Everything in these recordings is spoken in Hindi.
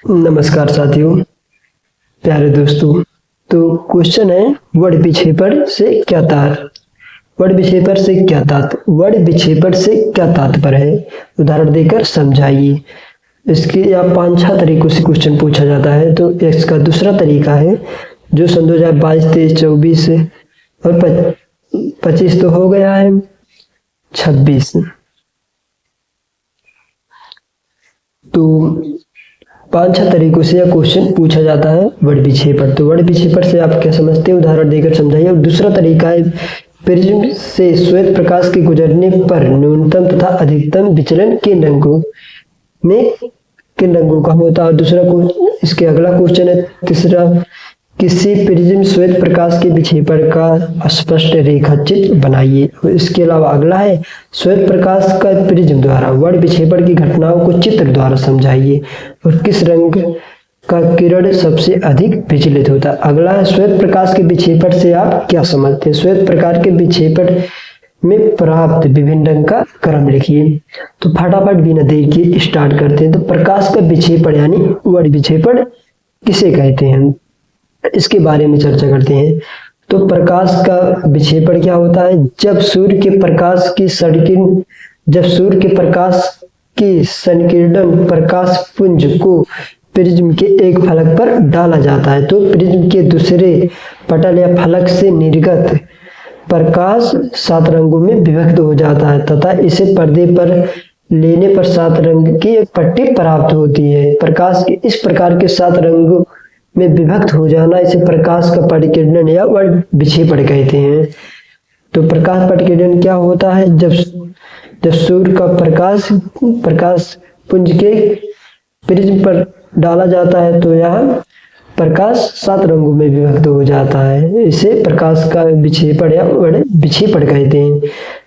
नमस्कार साथियों, प्यारे दोस्तों। तो क्वेश्चन है वर्ड विक्षेपण से क्या तात्पर्य। वर्ड विक्षेपण से क्या तात्पर्य, वर्ड विक्षेपण से क्या तात्पर्य है, उदाहरण देकर समझाइए। इसके या 5-6 तरीकों से क्वेश्चन पूछा जाता है। तो इसका दूसरा तरीका है जो सन 2022, 23, 24 और 25 तो हो गया है, 26। तो 5-6 तरीकों से यह क्वेश्चन पूछा जाता है वर्ड विक्षेपण। तो वर्ड विक्षेपण से आप क्या समझते हैं, उदाहरण देकर समझाइए। और दूसरा तरीका है प्रिज्म से श्वेत प्रकाश के गुजरने पर न्यूनतम तथा अधिकतम विचलन किन रंगों का होता है। और दूसरा इसके अगला क्वेश्चन है तीसरा, किसी प्रिज्म श्वेत प्रकाश के विक्षेपण का स्पष्ट रेखाचित्र बनाइए। इसके अलावा अगला है श्वेत प्रकाश का प्रिज्म द्वारा वर्ड विक्षेपण की घटनाओं को चित्र द्वारा समझाइए। और किस रंग का किरण सबसे अधिक विचलित होता है। अगला है श्वेत प्रकाश के विक्षेपण से आप क्या समझते हैं। श्वेत प्रकाश के विक्षेपण में प्राप्त विभिन्न रंग का क्रम लिखिए। तो फटाफट बिना देर किए स्टार्ट करते हैं। तो प्रकाश का विक्षेपण यानी वर्ड विक्षेपण किसे कहते हैं, इसके बारे में चर्चा करते हैं। तो प्रकाश का विक्षेपण क्या होता है, जब सूर्य के प्रकाश की संकीर्ण प्रकाश पुंज को प्रिज्म के एक फलक पर डाला जाता है तो प्रिज्म के दूसरे पटल या फलक से निर्गत प्रकाश 7 रंगों में विभक्त हो जाता है तथा इसे पर्दे पर लेने पर 7 रंग की एक पट्टी प्राप्त होती है। प्रकाश के इस प्रकार के 7 रंगों में विभक्त हो जाना इसे प्रकाश का परिकिरण या वर्ड विक्षेपण कहते हैं। तो प्रकाश परिकिरण क्या होता है, जब सूर्य का प्रकाश पुंज के प्रिज्म पर डाला जाता है तो यह प्रकाश 7 रंगों में विभक्त हो जाता है, इसे प्रकाश का विक्षेपण या वर्ड विक्षेपण कहते हैं।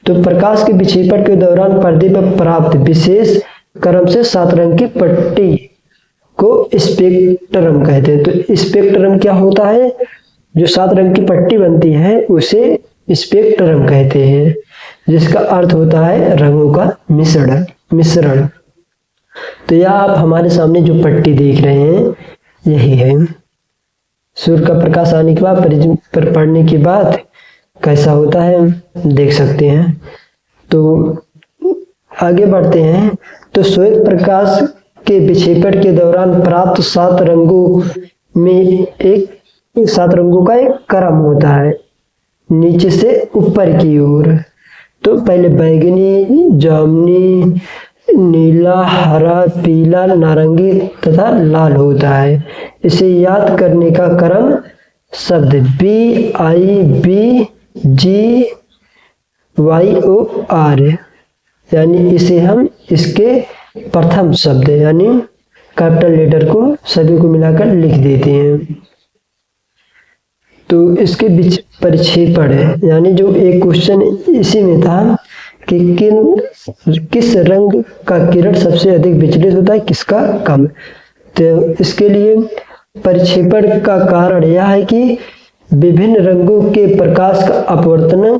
तो प्रकाश के विक्षेपण के दौरान पर्दे पर प्राप्त विशेष क्रम से 7 रंग की पट्टी को स्पेक्ट्रम कहते हैं। तो स्पेक्ट्रम क्या होता है, जो 7 रंग की पट्टी बनती है उसे स्पेक्ट्रम कहते हैं, जिसका अर्थ होता है रंगों का मिश्रण। तो यह आप हमारे सामने जो पट्टी देख रहे हैं यही है। सूर्य का प्रकाश आने के बाद प्रिज्म पर पड़ने के बाद कैसा होता है देख सकते हैं। तो आगे बढ़ते हैं। तो श्वेत प्रकाश के विक्षेपण के दौरान प्राप्त 7 रंगों का एक क्रम होता है नीचे से ऊपर की ओर। तो पहले बैगनी, जामुनी, नीला, हरा, पीला, नारंगी तथा लाल होता है। इसे याद करने का क्रम शब्द BIBGYOR यानी इसे हम इसके प्रथम शब्द यानी कैपिटल लेटर को सभी को मिलाकर लिख देते हैं। तो इसके बीच परिक्षेपण है, यानी जो एक क्वेश्चन इसी में था कि किस रंग का किरण सबसे अधिक विचलित होता है, किसका कम। तो इसके लिए परिक्षेपण का कारण यह है कि विभिन्न रंगों के प्रकाश का अपवर्तन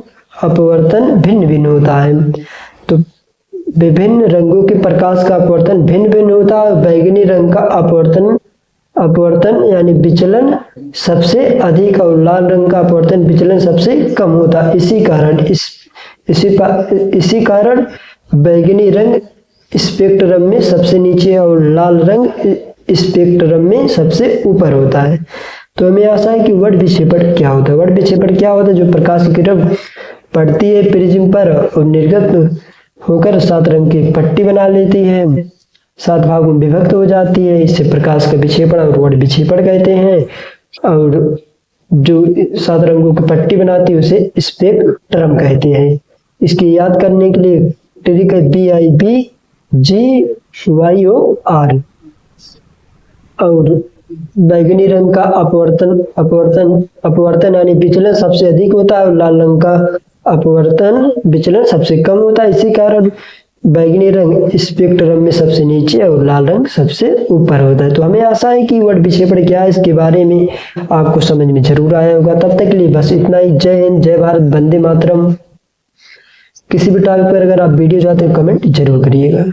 भिन्न भिन्न होता है। तो विभिन्न रंगों के प्रकाश का अपवर्तन भिन्न भिन्न होता है। बैगनी रंग का अपवर्तन यानी विचलन सबसे अधिक और लाल रंग का अपवर्तन विचलन सबसे कम होता है। इसी कारण बैगनी रंग स्पेक्ट्रम में सबसे नीचे और लाल रंग स्पेक्ट्रम में सबसे ऊपर होता है। तो हमें आशा है कि वर्ड विक्षेपण क्या होता है। वर्ड विक्षेपण क्या होता है, जो प्रकाश की किरण पड़ती है प्रिज्म पर और निर्गत होकर 7 रंग की पट्टी बना लेती है, 7 भागों में विभक्त हो जाती है, इससे प्रकाश का विक्षेपण और वर्ड विक्षेपण कहते हैं। और जो 7 रंगों की पट्टी बनाती है उसे स्पेक्ट्रम कहते हैं। इसकी याद करने के लिए ट्रिक है BIBGYOR। और बैगनी रंग का अपवर्तन यानी विचलन सबसे अधिक होता है और लाल रंग का अपवर्तन विचलन सबसे कम होता है। इसी कारण बैगनी रंग स्पेक्ट्रम में सबसे नीचे और लाल रंग सबसे ऊपर होता है। तो हमें आशा है कि वर्ड विक्षेपण क्या है इसके बारे में आपको समझ में जरूर आया होगा। तब तक के लिए बस इतना ही। जय हिंद, जय भारत, वंदे मातरम। किसी भी टॉपिक पर अगर आप वीडियो चाहते हैं कमेंट जरूर करिएगा।